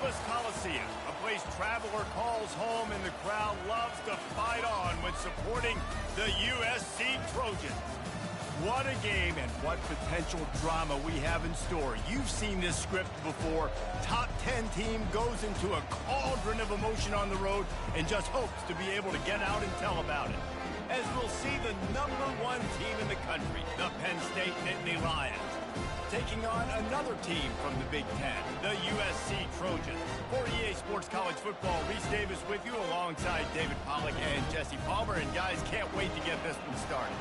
Coliseum, a place traveler calls home and the crowd loves to fight on when supporting the USC Trojans. What a game and what potential drama we have in store. You've seen this script before. Top 10 team goes into a cauldron of emotion on the road and just hopes to be able to get out and tell about it. As we'll see the #1 team in the country, the Penn State Nittany Lions, taking on another team from the Big Ten, the USC Trojans. For EA Sports College Football, Reese Davis with you alongside David Pollack and Jesse Palmer. And guys, can't wait to get this one started.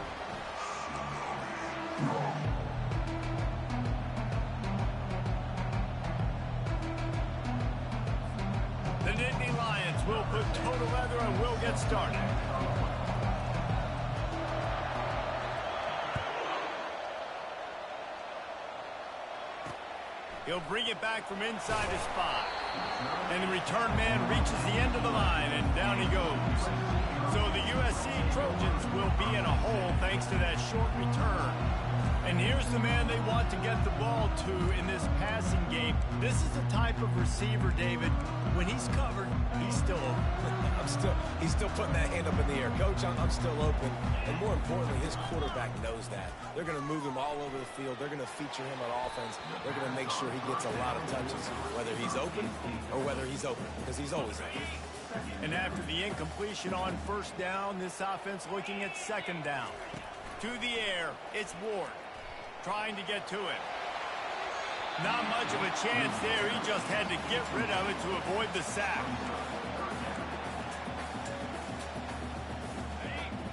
The Nittany Lions will put total leather and we'll get started. He'll bring it back from inside his spot. And the return man reaches the end of the line, and down he goes. So the USC Trojans will be in a hole thanks to that short return. And here's the man they want to get the ball to in this passing game. This is the type of receiver, David, when he's covered, he's still open. He's still putting that hand up in the air. Coach, I'm still open. And more importantly, his quarterback knows that. They're going to move him all over the field. They're going to feature him on offense. They're going to make sure he gets a lot of touches, whether he's open or whether he's open, because he's always open. And after the incompletion on first down, this offense looking at second down. To the air, it's Ward trying to get to it. Not much of a chance there. He just had to get rid of it to avoid the sack.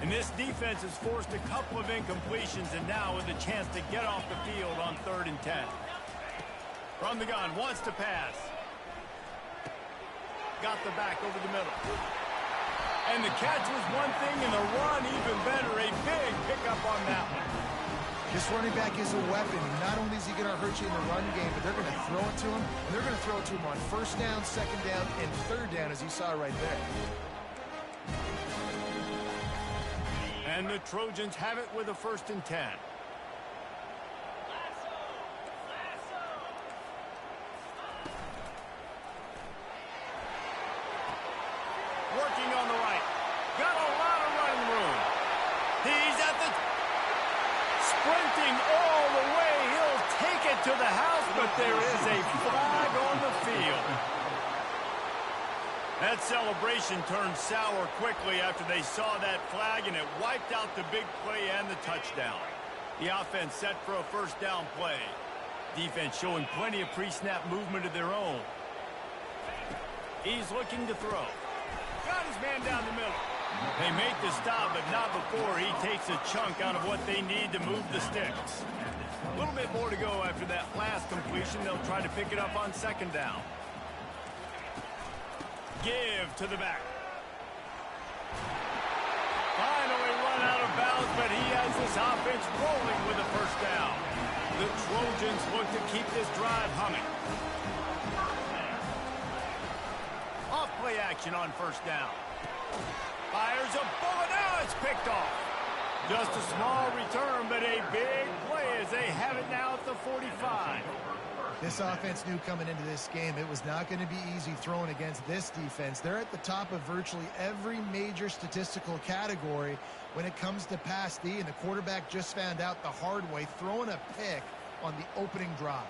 And this defense has forced a couple of incompletions, and now with a chance to get off the field on 3rd and 10. From the gun, wants to pass. Got the back over the middle. And the catch was one thing, and the run even better. A big pickup on that one. This running back is a weapon. Not only is he going to hurt you in the run game, but they're going to throw it to him, and they're going to throw it to him on 1st down, 2nd down, and 3rd down, as you saw right there. And the Trojans have it with a 1st and 10. Working on the right. Got a lot of running room. He's at the... sprinting all the way. He'll take it to the house, but there is a flag on the field. That celebration turned sour quickly after they saw that flag, and it wiped out the big play and the touchdown. The offense set for a 1st down play. Defense showing plenty of pre-snap movement of their own. He's looking to throw. Got his man down the middle. They make the stop, but not before he takes a chunk out of what they need to move the sticks. A little bit more to go after that last completion. They'll try to pick it up on 2nd down. Give to the back. Finally run out of bounds, but he has this offense rolling with a 1st down. The Trojans look to keep this drive humming. Off play action on 1st down. Fires a bullet. Now it's picked off. Just a small return, but a big play as they have it now at the 45. This offense knew coming into this game it was not going to be easy throwing against this defense. They're at the top of virtually every major statistical category when it comes to pass D, and the quarterback just found out the hard way, throwing a pick on the opening drive.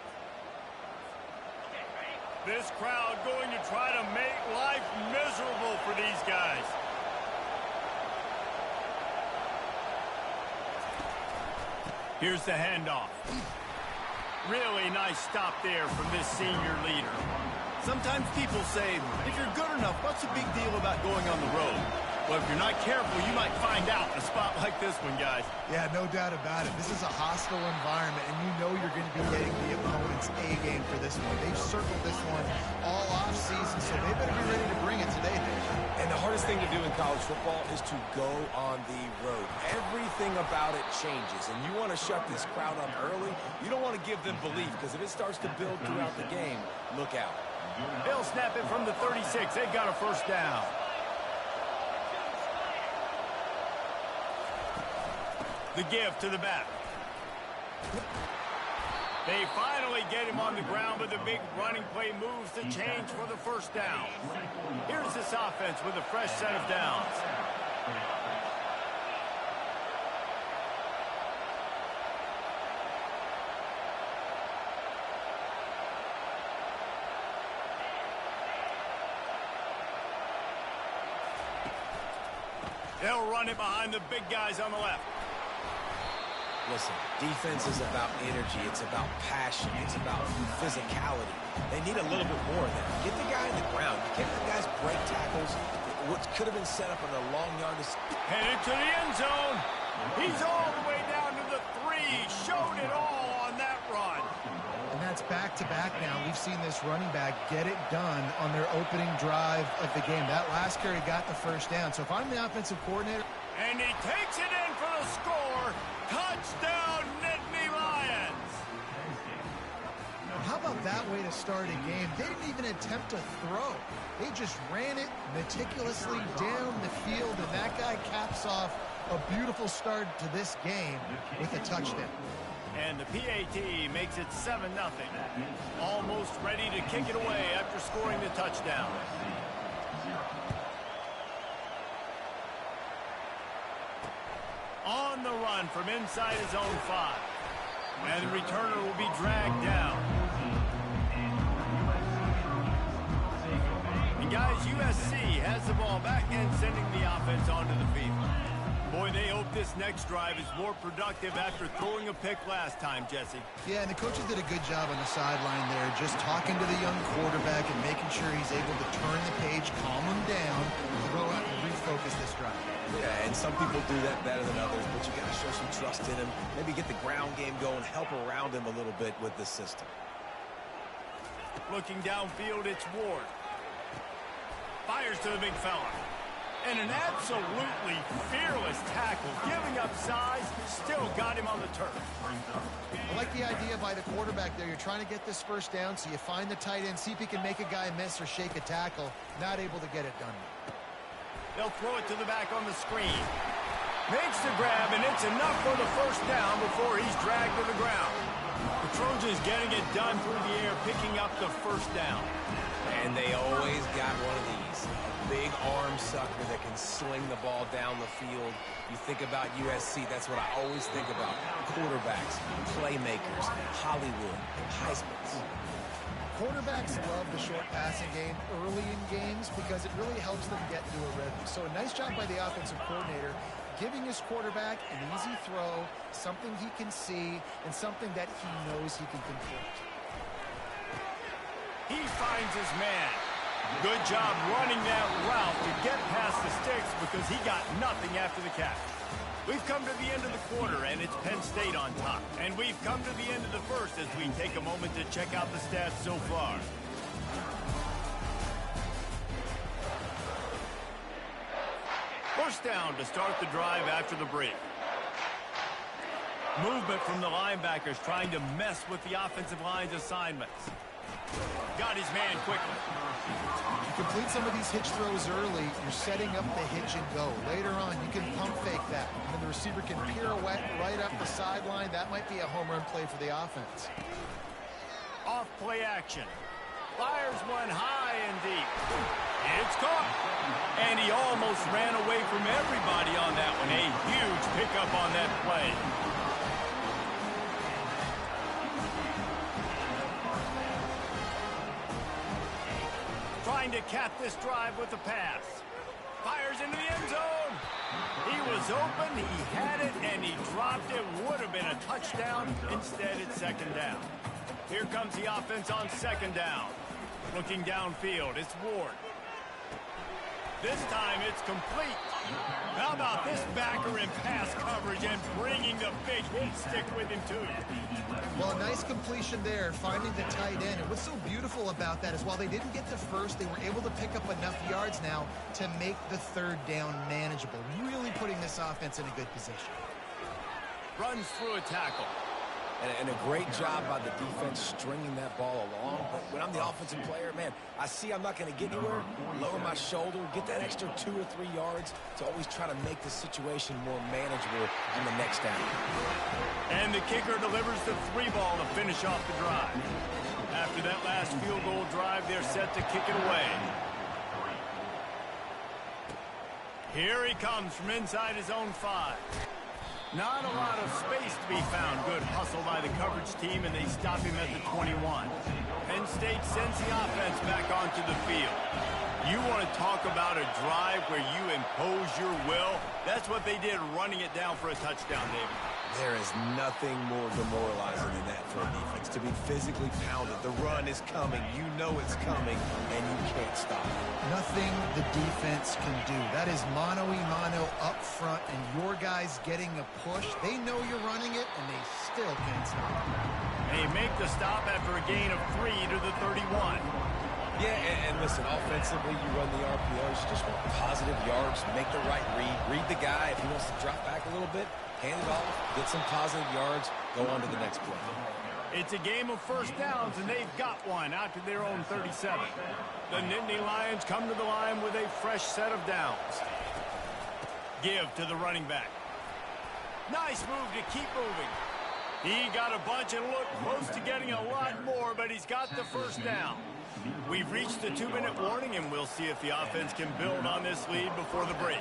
This crowd going to try to make life miserable for these guys. Here's the handoff. Really nice stop there from this senior leader. Sometimes people say, if you're good enough, what's the big deal about going on the road? Well, if you're not careful, you might find out in a spot like this one, guys. Yeah, no doubt about it. This is a hostile environment, and you know you're going to be getting the opponent's A game for this one. They've circled this one all off-season, so they better be ready to bring it today, Dave. And the hardest thing to do in college football is to go on the road. Everything about it changes, and you want to shut this crowd up early. You don't want to give them belief, because if it starts to build throughout the game, look out. They'll snap it from the 36. They've got a 1st down. The give to the back. They finally get him on the ground, but the big running play moves the change for the first down. Here's this offense with a fresh set of downs. They'll run it behind the big guys on the left. Listen, defense is about energy. It's about passion. It's about physicality. They need a little bit more of that. Get the guy in the ground. You can't let guys break tackles. What could have been set up on a long yard. Headed to the end zone. He's all the way down to the 3. Showed it all on that run. And that's back-to-back now. We've seen this running back get it done on their opening drive of the game. That last carry got the first down. So if I'm the offensive coordinator... And he takes it in for the score. Touchdown, Nittany Lions. How about that way to start a game? They didn't even attempt to throw. They just ran it meticulously down the field, and that guy caps off a beautiful start to this game with a touchdown. And the PAT makes it 7-0. Almost ready to kick it away after scoring the touchdown. On the run from inside his own 5. And the returner will be dragged down. And guys, USC has the ball back and sending the offense onto the field. Boy, they hope this next drive is more productive after throwing a pick last time, Jesse. Yeah, and the coaches did a good job on the sideline there, just talking to the young quarterback and making sure he's able to turn the page, calm him down, throw out and refocus this drive. Yeah, and some people do that better than others, but you got to show some trust in him. Maybe get the ground game going, help around him a little bit with the system. Looking downfield, it's Ward. Fires to the big fella. And an absolutely fearless tackle, giving up size, still got him on the turf. I like the idea by the quarterback there. You're trying to get this first down, so you find the tight end, see if he can make a guy miss or shake a tackle. Not able to get it done. They'll throw it to the back on the screen. Makes the grab, and it's enough for the first down before he's dragged to the ground. The Trojans getting it done through the air, picking up the first down. And they always got one of these. A big arm sucker that can swing the ball down the field. You think about USC, that's what I always think about. Quarterbacks, playmakers, Hollywood, Heismans. Quarterbacks love the short passing game early in games because it really helps them get into a rhythm. So a nice job by the offensive coordinator giving his quarterback an easy throw, something he can see, and something that he knows he can complete. He finds his man. Good job running that route to get past the sticks because he got nothing after the catch. We've come to the end of the quarter, and it's Penn State on top. And we've come to the end of the first as we take a moment to check out the stats so far. First down to start the drive after the break. Movement from the linebackers trying to mess with the offensive line's assignments. Got his man quickly. You complete some of these hitch throws early, you're setting up the hitch and go. Later on, you can pump fake that. And then the receiver can pirouette right up the sideline. That might be a home run play for the offense. Off play action. Fires one high and deep. It's caught. And he almost ran away from everybody on that one. A huge pickup on that play. Trying to cap this drive with a pass. Fires into the end zone. He was open, he had it, and he dropped it. Would have been a touchdown. Instead, it's second down. Here comes the offense on second down. Looking downfield, it's Ward. This time, it's complete. How about this backer in pass coverage and bringing the big hit stick with him, too? Well, a nice completion there, finding the tight end. And what's so beautiful about that is while they didn't get the first, they were able to pick up enough yards now to make the third down manageable. Really putting this offense in a good position. Runs through a tackle. And a great job by the defense stringing that ball along. But when I'm the offensive player, man, I see I'm not going to get anywhere, lower my shoulder, get that extra 2 or 3 yards to always try to make the situation more manageable on the next down. And the kicker delivers the 3 ball to finish off the drive. After that last field goal drive, they're set to kick it away. Here he comes from inside his own 5. Not a lot of space to be found. Good hustle by the coverage team, and they stop him at the 21. Penn State sends the offense back onto the field. You want to talk about a drive where you impose your will? That's what they did, running it down for a touchdown, David. There is nothing more demoralizing than that for a defense, to be physically pounded. The run is coming. You know it's coming, and you can't stop it. Nothing the defense can do. That is mano-a-mano up front, and your guys getting a push. They know you're running it, and they still can't stop it. They make the stop after a gain of 3 to the 31. Yeah, and listen, offensively, you run the RPOs. You just want positive yards, make the right read the guy. If he wants to drop back a little bit, hand it off, get some positive yards, go on to the next play. It's a game of first downs, and they've got one out to their own 37. The Nittany Lions come to the line with a fresh set of downs. Give to the running back. Nice move to keep moving. He got a bunch and looked close to getting a lot more, but he's got the first down. We've reached the 2-minute warning, and we'll see if the offense can build on this lead before the break.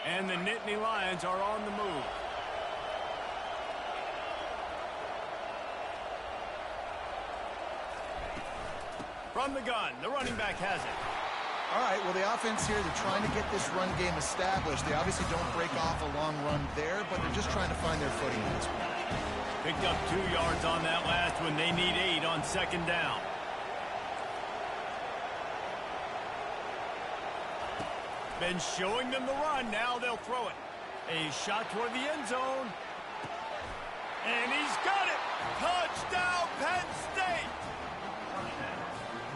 And the Nittany Lions are on the move. From the gun, the running back has it. All right, well, the offense here, they're trying to get this run game established. They obviously don't break off a long run there, but they're just trying to find their footing at this point. Picked up 2 yards on that last one. They need 8 on second down. Been showing them the run. Now they'll throw it. A shot toward the end zone. And he's got it. Touchdown, Penn State.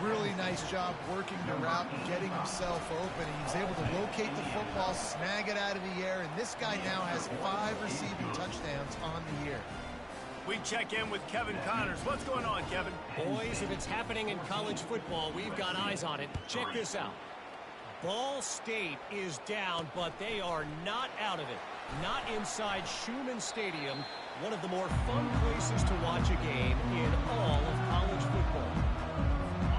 Really nice job working the route and getting himself open. He's able to locate the football, snag it out of the air, and this guy now has 5 receiving touchdowns on the year. We check in with Kevin Connors. What's going on, Kevin? Boys, if it's happening in college football, we've got eyes on it. Check this out. Ball State is down, but they are not out of it. Not inside Schumann Stadium, one of the more fun places to watch a game in all of college football.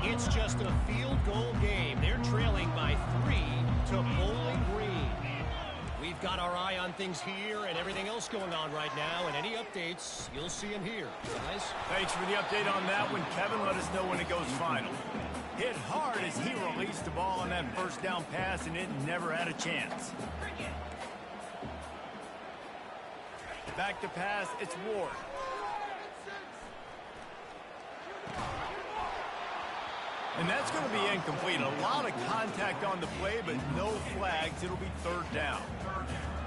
It's just a field goal game. They're trailing by 3 to Bowling Green. We've got our eye on things here and everything else going on right now, and any updates, you'll see them here. Guys? Thanks for the update on that one, Kevin. Let us know when it goes final. Hit hard as he released the ball on that first down pass, and it never had a chance. Back to pass, it's Ward. And that's going to be incomplete. A lot of contact on the play, but no flags. It'll be third down.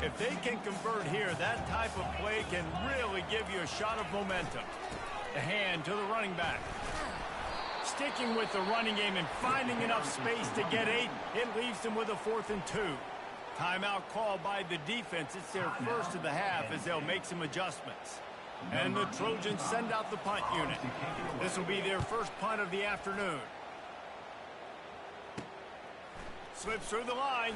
If they can convert here, that type of play can really give you a shot of momentum. The hand to the running back. Sticking with the running game and finding enough space to get 8, it leaves them with a 4th and 2. Timeout called by the defense. It's their first of the half as they'll make some adjustments. And the Trojans send out the punt unit. This will be their first punt of the afternoon. Slips through the line.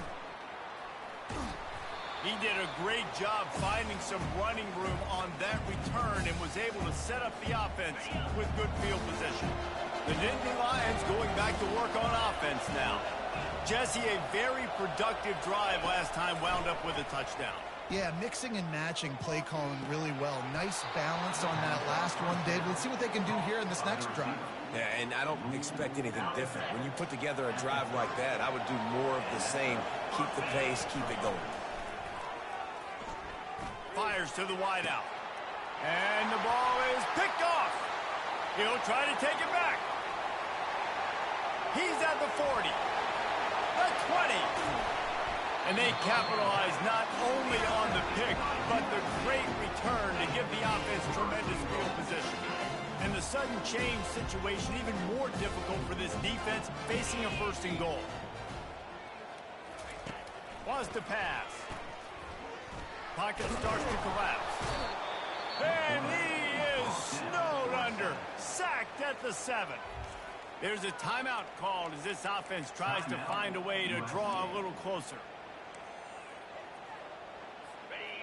He did a great job finding some running room on that return and was able to set up the offense with good field position. The Nittany Lions going back to work on offense now. Jesse, a very productive drive last time wound up with a touchdown. Yeah, mixing and matching play calling really well. Nice balance on that last one, Dave. Let's see what they can do here in this next drive. Yeah, and I don't expect anything different. When you put together a drive like that, I would do more of the same. Keep the pace, keep it going. Fires to the wideout. And the ball is picked off. He'll try to take it back. He's at the 40. The 20. And they capitalize not only on the pick, but the great return to give the offense tremendous field position. And the sudden change situation even more difficult for this defense facing a first and goal. Wants to pass. Pocket starts to collapse. And he is snowed under. Sacked at the 7. There's a timeout called as this offense tries to find a way to draw a little closer.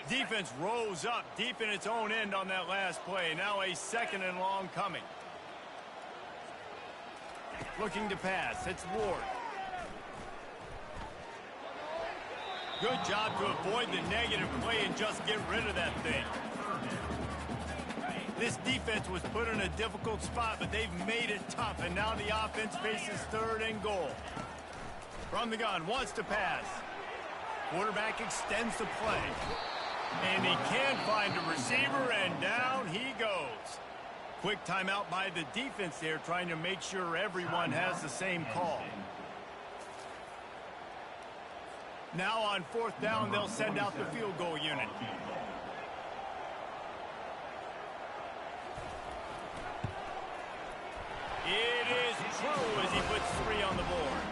Defense rose up deep in its own end on that last play. Now a second and long coming. Looking to pass. It's Ward. Good job to avoid the negative play and just get rid of that thing. This defense was put in a difficult spot, but they've made it tough, and now the offense faces third and goal. From the gun, wants to pass. Quarterback extends the play. And he can't find a receiver, and down he goes. Quick timeout by the defense there, trying to make sure everyone has the same call. Now on fourth down, they'll send out the field goal unit. It is true as he puts 3 on the board.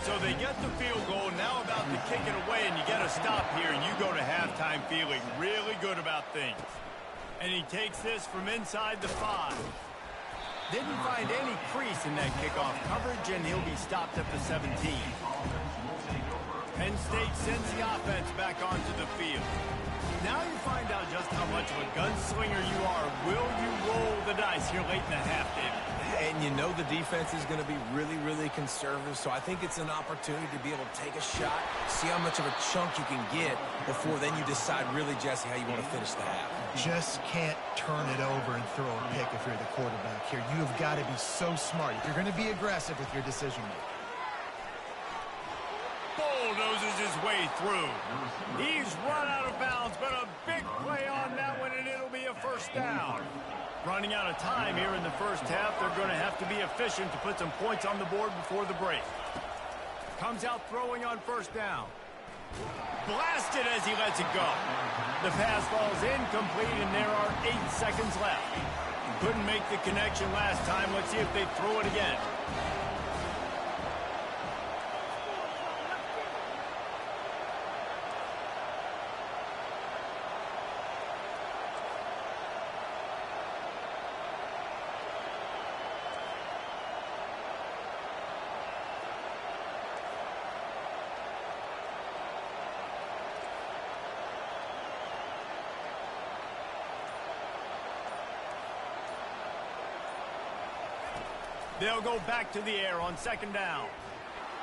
So they get the field goal, now about to kick it away, and you get a stop here, and you go to halftime feeling really good about things. And he takes this from inside the 5. Didn't find any crease in that kickoff coverage, and he'll be stopped at the 17. Penn State sends the offense back onto the field. Now you find out just how much of a gunslinger you are. Will you roll the dice here late in the half, David? And you know the defense is going to be really, really conservative, so I think it's an opportunity to be able to take a shot, see how much of a chunk you can get before then you decide really, Jesse, how you want to finish the half. Just can't turn it over and throw a pick if you're the quarterback here. You've got to be so smart. You're going to be aggressive with your decision-making. Bulldozes his way through. He's run out of bounds, but a big play on that one, and it'll be a first down. Running out of time here in the first half. They're going to have to be efficient to put some points on the board before the break. Comes out throwing on first down. Blasted as he lets it go. The pass falls incomplete, and there are 8 seconds left. Couldn't make the connection last time. Let's see if they throw it again. They'll go back to the air on second down.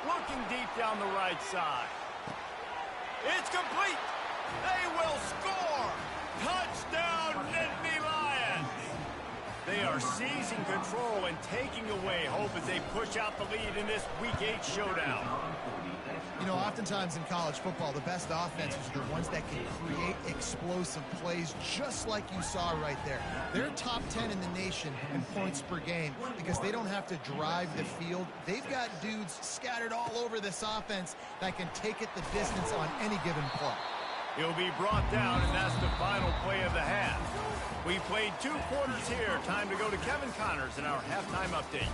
Looking deep down the right side. It's complete. They will score. Touchdown, Nittany Lions. They are seizing control and taking away hope as they push out the lead in this Week 8 showdown. You know, oftentimes in college football, the best offenses are the ones that can create explosive plays just like you saw right there. They're top 10 in the nation in points per game because they don't have to drive the field. They've got dudes scattered all over this offense that can take it the distance on any given play. He'll be brought down, and that's the final play of the half. We played 2 quarters here. Time to go to Kevin Connors in our halftime update.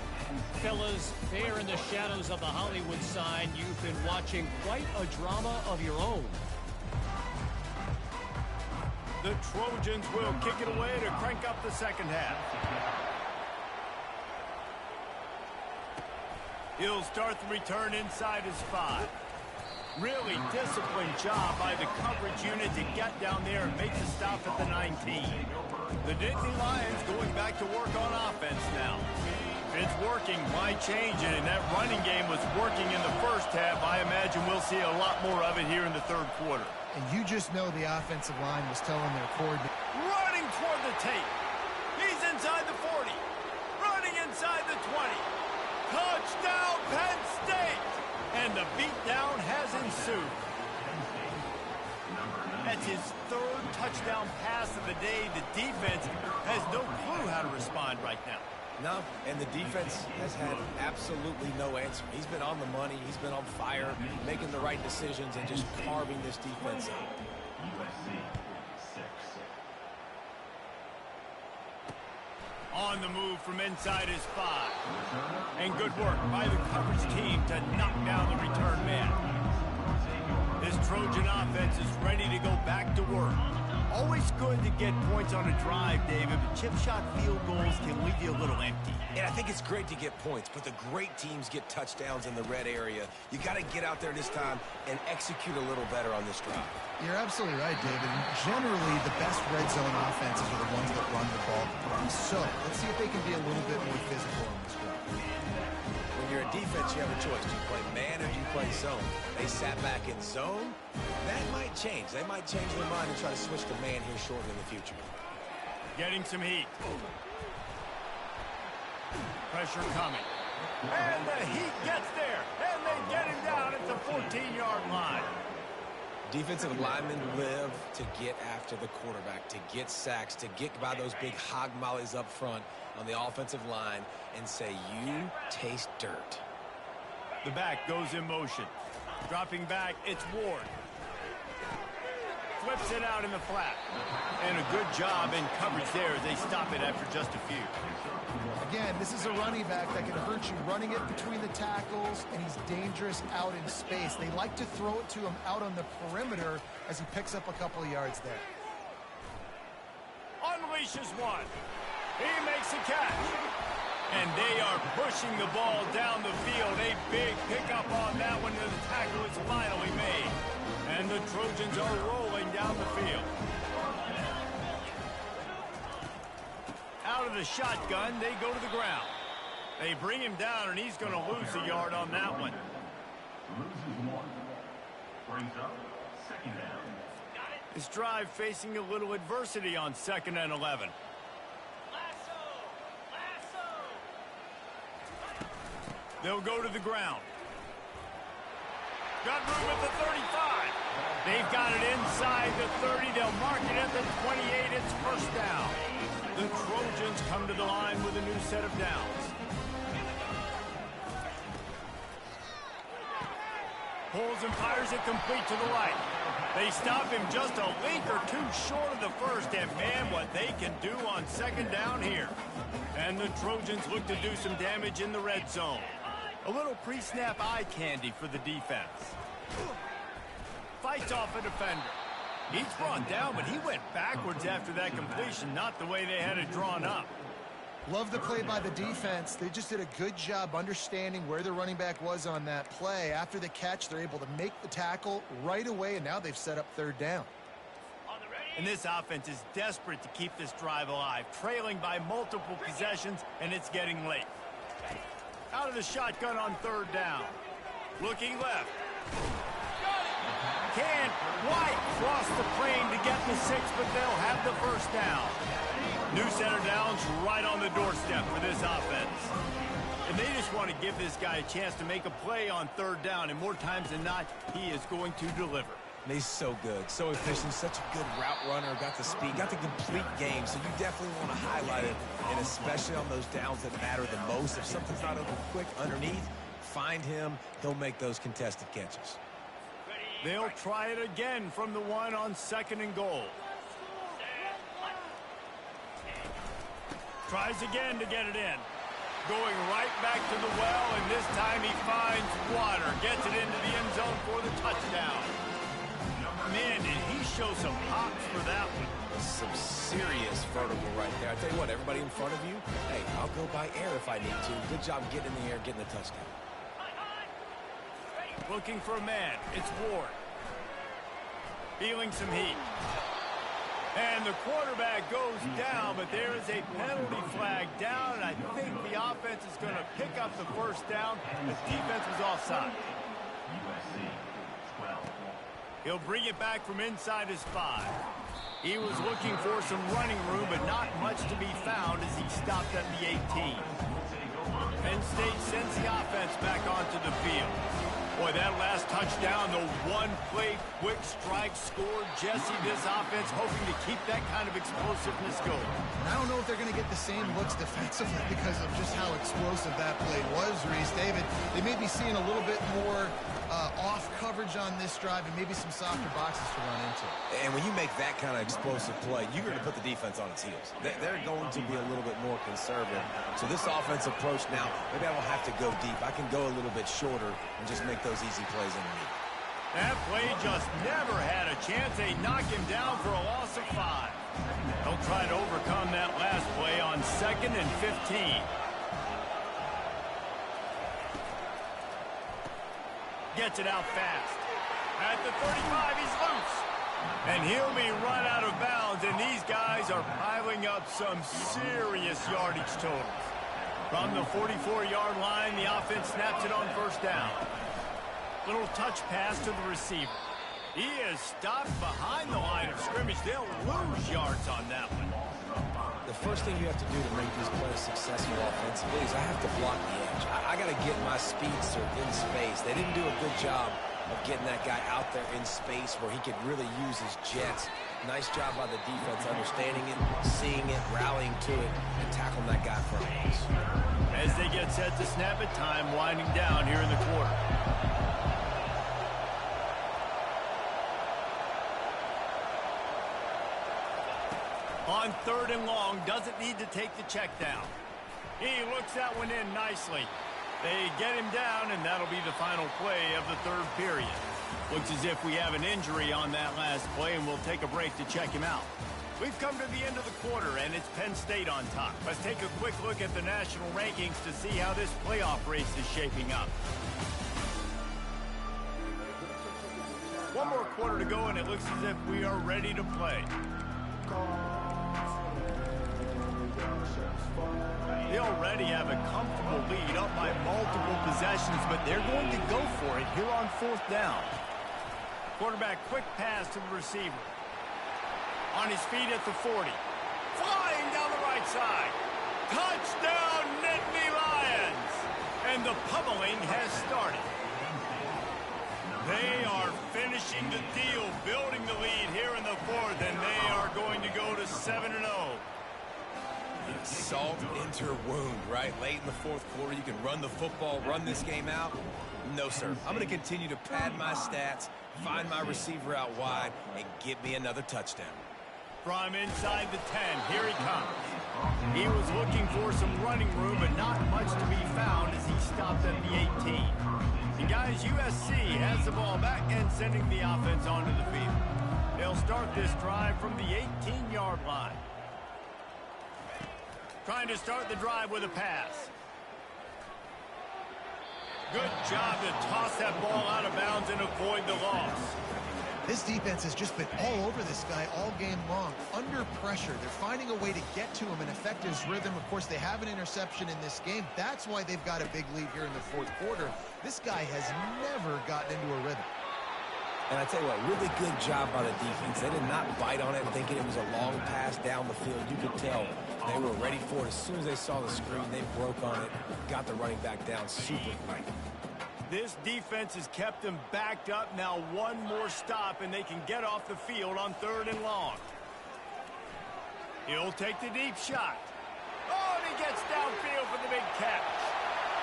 Fellas, there in the shadows of the Hollywood sign, you've been watching quite a drama of your own. The Trojans will kick it away to crank up the second half. He'll start the return inside his 5. Really disciplined job by the coverage unit to get down there and make the stop at the 19. The Nittany Lions going back to work on offense now. It's working. Why change it? And that running game was working in the first half. I imagine we'll see a lot more of it here in the third quarter. And you just know the offensive line was telling their coordinator. Running toward the tape. He's inside the 40. Running inside the 20. Touchdown, Penn State! And the beatdown has ensued. That's his 3rd touchdown pass of the day. The defense has no clue how to respond right now. No, and the defense has had absolutely no answer. He's been on the money. He's been on fire, making the right decisions and just carving this defense up. On the move from inside his 5. And good work by the coverage team to knock down the return man. This Trojan offense is ready to go back to work. Always good to get points on a drive, David, but chip shot field goals can leave you a little empty. And I think it's great to get points, but the great teams get touchdowns in the red area. You got to get out there this time and execute a little better on this drive. You're absolutely right, David. Generally, the best red zone offenses are the ones that run the ball. So, let's see if they can be a little bit more physical on this drive. When you're a defense, you have a choice. Do you play man or do you play zone? They sat back in zone. That might change. They might change their mind and try to switch to man here shortly in the future. Getting some heat. Pressure coming. And the heat gets there. And they get him down at the 14-yard line. Defensive linemen live to get after the quarterback, to get sacks, to get by those big hog mollies up front on the offensive line and say, you taste dirt. The back goes in motion. Dropping back, it's Ward. Flips it out in the flat. And a good job in coverage there as they stop it after just a few. Again, this is a running back that can hurt you running it between the tackles, and he's dangerous out in space. They like to throw it to him out on the perimeter as he picks up a couple of yards there. Unleashes one. He makes a catch. And they are pushing the ball down the field. A big pickup on that one, and the tackle is finally made. And the Trojans are rolling down the field. Out of the shotgun, they go to the ground. They bring him down, and he's going to lose a yard on that one. Loses 1. Brings up 2nd down. This drive facing a little adversity on 2nd and 11. They'll go to the ground. Got room at the 35. They've got it inside the 30. They'll mark it at the 28. It's first down. The Trojans come to the line with a new set of downs. Pulls and fires it complete to the right. They stop him just a link or two short of the first, and man, what they can do on 2nd down here. And the Trojans look to do some damage in the red zone. A little pre-snap eye candy for the defense. Fights off a defender. He's brought down, but he went backwards after that completion, not the way they had it drawn up. Love the play by the defense. They just did a good job understanding where the running back was on that play. After the catch, they're able to make the tackle right away, and now they've set up 3rd down. And this offense is desperate to keep this drive alive, trailing by multiple possessions, and it's getting late. Out of the shotgun on 3rd down. Looking left. Can't quite cross the plane to get the 6, but they'll have the first down. New set of downs right on the doorstep for this offense. And they just want to give this guy a chance to make a play on 3rd down, and more times than not, he is going to deliver. And he's so good, so efficient, such a good route runner, got the speed, got the complete game, so you definitely want to highlight it, and especially on those downs that matter the most. If something's not open quick underneath, find him, he'll make those contested catches. They'll try it again from the 1 on 2nd and goal. Tries again to get it in. Going right back to the well, and this time he finds water. Gets it into the end zone for the touchdown. Man, did he show some hops for that one. Some serious vertical right there. I tell you what, everybody in front of you, hey, I'll go by air if I need to. Good job getting in the air, getting the touchdown. Looking for a man. It's Ward. Feeling some heat. And the quarterback goes down, but there is a penalty flag down, and I think the offense is going to pick up the first down. The defense was offside. USC 12. He'll bring it back from inside his 5. He was looking for some running room, but not much to be found as he stopped at the 18. Penn State sends the offense back onto the field. Boy, that last touchdown, the one-play quick strike scored. Jesse, this offense hoping to keep that kind of explosiveness going. I don't know if they're going to get the same looks defensively because of just how explosive that play was, Reese. David, they may be seeing a little bit more off coverage on this drive and maybe some softer boxes to run into. And when you make that kind of explosive play, you're going to put the defense on its heels. They're going to be a little bit more conservative. So this offense approach now, maybe I don't have to go deep. I can go a little bit shorter and just make those easy plays underneath. That play just never had a chance. They knock him down for a loss of 5. They'll try to overcome that last play on 2nd and 15. Gets it out fast. At the 35, he's loose. And he'll be run out of bounds, and these guys are piling up some serious yardage totals. From the 44-yard line, the offense snaps it on 1st down. Little touch pass to the receiver. He is stopped behind the line of scrimmage. They'll lose yards on that one. The first thing you have to do to make these plays successful offensively is I have to block the edge. I got to get my speedster in space. They didn't do a good job of getting that guy out there in space where he could really use his jets. Nice job by the defense understanding it, seeing it, rallying to it, and tackling that guy for a loss. As they get set to snap it, time winding down here in the quarter. On 3rd and long, doesn't need to take the check down. He looks that one in nicely. They get him down, and that'll be the final play of the 3rd period. Looks as if we have an injury on that last play, and we'll take a break to check him out. We've come to the end of the quarter, and it's Penn State on top. Let's take a quick look at the national rankings to see how this playoff race is shaping up. One more quarter to go, and it looks as if we are ready to play. They already have a comfortable lead up by multiple possessions, but they're going to go for it here on 4th down. Quarterback quick pass to the receiver. On his feet at the 40. Flying down the right side. Touchdown, Nittany Lions! And the pummeling has started. They are finishing the deal, building the lead here in the 4th, and they are going to go to 7-0. Salt into her wound, right? Late in the 4th quarter, you can run the football, run this game out. No, sir. I'm going to continue to pad my stats, find my receiver out wide, and get me another touchdown. From inside the 10, here he comes. He was looking for some running room, but not much to be found as he stopped at the 18. And guys, USC has the ball back and sending the offense onto the field. They'll start this drive from the 18-yard line. Trying to start the drive with a pass. Good job to toss that ball out of bounds and avoid the loss. This defense has just been all over this guy all game long. Under pressure, they're finding a way to get to him and affect his rhythm. Of course, they have an interception in this game. That's why they've got a big lead here in the 4th quarter. This guy has never gotten into a rhythm. And I tell you what, really good job by the defense. They did not bite on it thinking it was a long pass down the field. You could tell they were ready for it. As soon as they saw the screen, they broke on it, got the running back down super quick. This defense has kept them backed up. Now one more stop, and they can get off the field on 3rd and long. He'll take the deep shot. Oh, and he gets downfield for the big catch.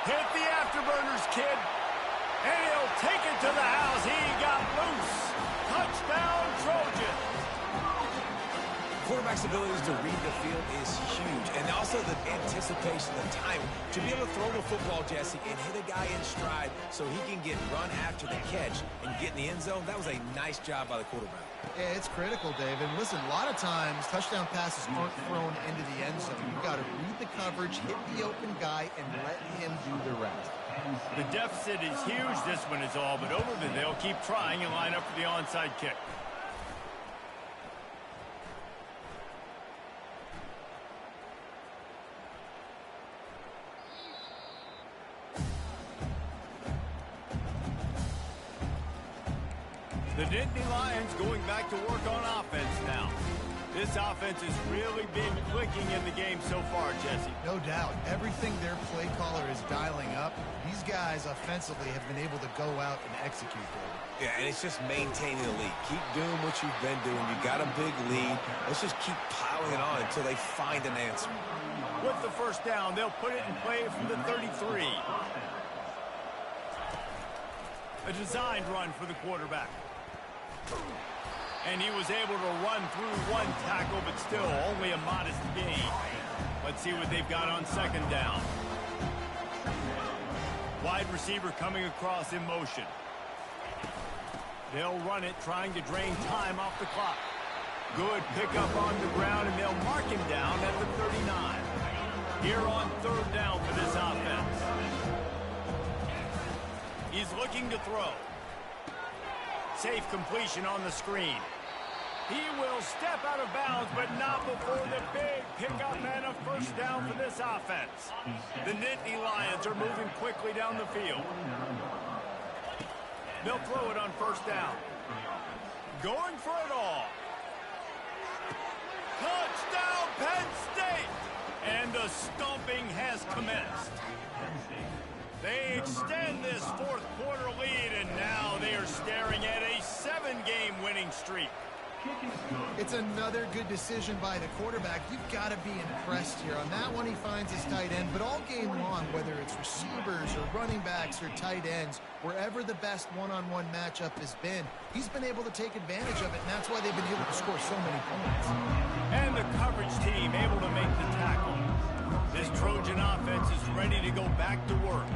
Hit the afterburners, kid. And he'll take it to the house. He got loose. Touchdown, Trojans. Quarterback's abilities to read the field is huge. And also the anticipation, the timing. To be able to throw the football, Jesse, and hit a guy in stride so he can get run after the catch and get in the end zone, that was a nice job by the quarterback. Yeah, it's critical, Dave. And listen, a lot of times touchdown passes aren't thrown into the end zone. You've got to read the coverage, hit the open guy, and let him do the rest. The deficit is huge. This one is all but over, but they'll keep trying and line up for the onside kick. The Nittany Lions going back to work on offense now. This offense has really been clicking in the game so far, Jesse. No doubt. Everything their play caller is dialing up, these guys offensively have been able to go out and execute, David. Yeah, and it's just maintaining the lead. Keep doing what you've been doing. You got a big lead. Let's just keep piling it on until they find an answer. With the 1st down, they'll put it in play from the 33. A designed run for the quarterback. And he was able to run through one tackle, but still only a modest gain. Let's see what they've got on second down. Wide receiver coming across in motion. They'll run it, trying to drain time off the clock. Good pickup on the ground, and they'll mark him down at the 39. Here on third down for this offense. He's looking to throw. Safe completion on the screen. He will step out of bounds, but not before the big pickup and a first down for this offense. The Nittany Lions are moving quickly down the field. They'll throw it on first down. Going for it all. Touchdown, Penn State! And the stomping has commenced. They extend this fourth quarter lead, and now they are staring at a 7-game winning streak. It's another good decision by the quarterback. You've got to be impressed here. On that one, he finds his tight end, but all game long, whether it's receivers or running backs or tight ends, wherever the best one-on-one matchup has been, he's been able to take advantage of it, and that's why they've been able to score so many points. And the coverage team able to make the tackle. This Trojan offense is ready to go back to work.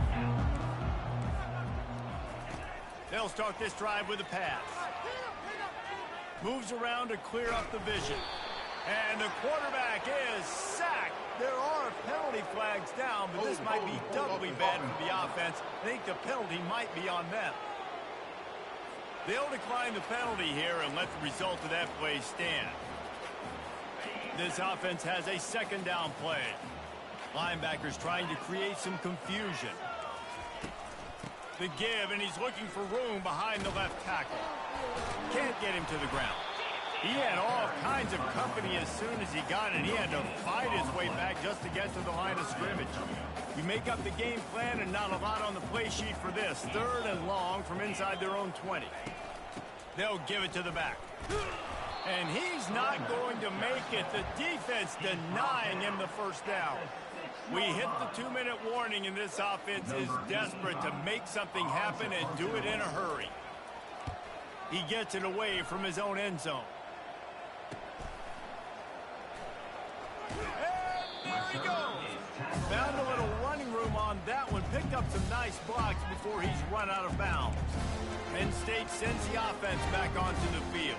They'll start this drive with a pass. Moves around to clear up the vision. And the quarterback is sacked. There are penalty flags down, but this might be doubly bad for the offense. I think the penalty might be on them. They'll decline the penalty here and let the result of that play stand. This offense has a second down play. Linebackers trying to create some confusion. The give, and he's looking for room behind the left tackle. Can't get him to the ground. He had all kinds of company as soon as he got it. He had to fight his way back just to get to the line of scrimmage. You make up the game plan and not a lot on the play sheet for this. Third and long from inside their own 20. They'll give it to the back. And he's not going to make it. The defense denying him the first down. We hit the 2-minute warning, and this offense is desperate to make something happen and do it in a hurry. He gets it away from his own end zone. And there he goes. Found a little running room on that one. Picked up some nice blocks before he's run out of bounds. Penn State sends the offense back onto the field.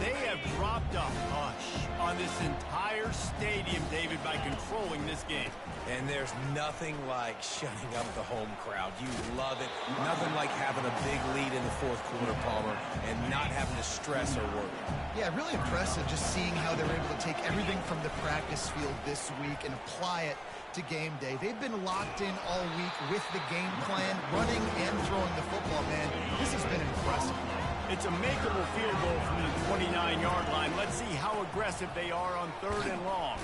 They have dropped a hush on this entire stadium, David, by controlling this game. And there's nothing like shutting up the home crowd. You love it. Nothing like having a big lead in the fourth quarter, Palmer, and not having to stress or worry. Yeah, really impressive just seeing how they're able to take everything from the practice field this week and apply it to game day. They've been locked in all week with the game plan, running and throwing the football, man. This has been impressive. It's a makeable field goal from the 29-yard line. Let's see how aggressive they are on third and long.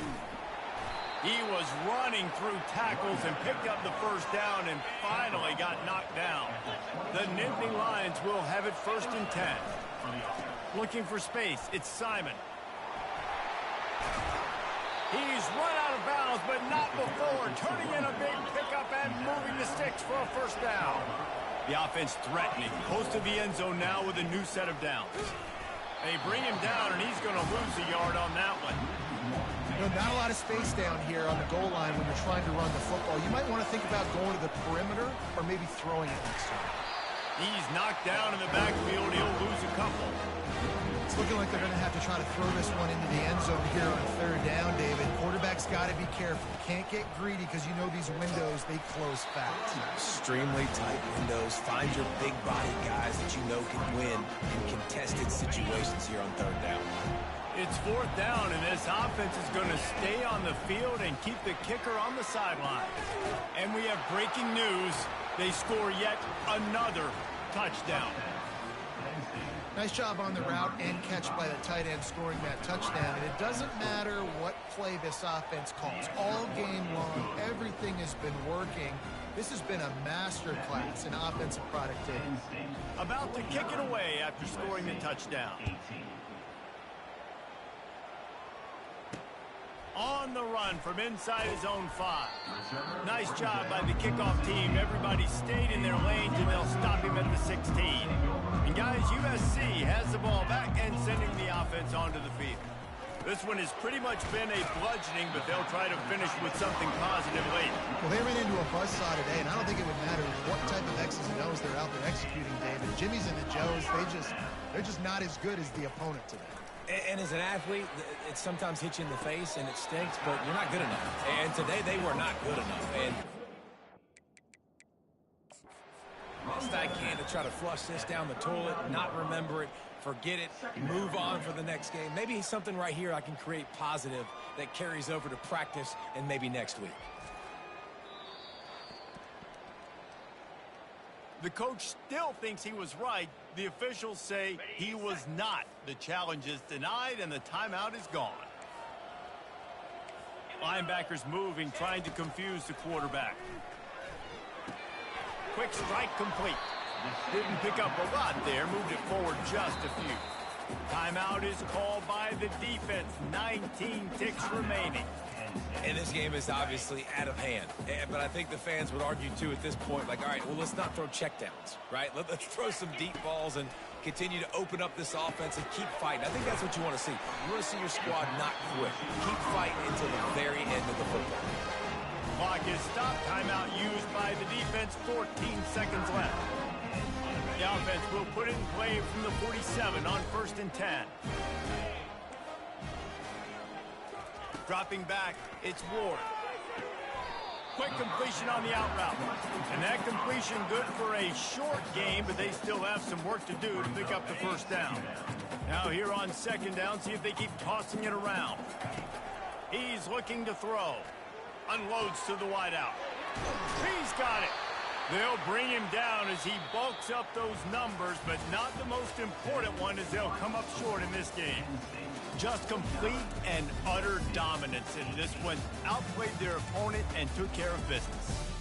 He was running through tackles and picked up the first down and finally got knocked down. The Nittany Lions will have it first and 10. Looking for space, it's Simon. He's run out of bounds, but not before. Turning in a big pickup and moving the sticks for a first down. The offense threatening, close to the end zone now with a new set of downs. They bring him down, and he's going to lose a yard on that one. You know, not a lot of space down here on the goal line when you're trying to run the football. You might want to think about going to the perimeter or maybe throwing it next time. He's knocked down in the backfield. He'll lose a couple. It's looking like they're going to have to try to throw this one into the end zone here on third down, David. Quarterback's got to be careful. Can't get greedy because you know these windows, they close fast. Extremely tight windows. Find your big body guys that you know can win in contested situations here on third down. It's fourth down, and this offense is going to stay on the field and keep the kicker on the sideline. And we have breaking news. They score yet another touchdown. Nice job on the route and catch by the tight end scoring that touchdown. And it doesn't matter what play this offense calls. All game long, everything has been working. This has been a masterclass in offensive productivity. About to kick it away after scoring the touchdown. on the run from inside his own 5. Nice job by the kickoff team. Everybody stayed in their lanes, and they'll stop him at the 16. And guys, USC has the ball back and sending the offense onto the field. This one has pretty much been a bludgeoning, but they'll try to finish with something positive late. Well, they ran into a buzzsaw today, and I don't think it would matter what type of X's and O's they're out there executing, David. Jimmy's and the Joes, they're just not as good as the opponent today. And as an athlete, it sometimes hits you in the face, and it stinks, but you're not good enough. And today, they were not good enough. And best I can to try to flush this down the toilet, not remember it, forget it, move on for the next game. Maybe something right here I can create positive that carries over to practice and maybe next week. The coach still thinks he was right. The officials say he was not. The challenge is denied, and the timeout is gone. Linebackers moving, trying to confuse the quarterback. Quick strike complete. Didn't pick up a lot there. Moved it forward just a few. Timeout is called by the defense. 19 ticks remaining. And this game is obviously out of hand. But I think the fans would argue, too, at this point, like, all right, well, let's not throw checkdowns, right? Let's throw some deep balls and continue to open up this offense and keep fighting. I think that's what you want to see. You want to see your squad not quit. Keep fighting until the very end of the football. Clock is stopped. Timeout used by the defense. 14 seconds left. The offense will put it in play from the 47 on 1st and 10. Dropping back, it's Ward. Quick completion on the out route. And that completion good for a short game, but they still have some work to do to pick up the first down. Now here on 2nd down, see if they keep tossing it around. He's looking to throw. Unloads to the wideout. He's got it. They'll bring him down as he bulks up those numbers, but not the most important one, as they'll come up short in this game. Just complete and utter dominance in this one. Outplayed their opponent and took care of business.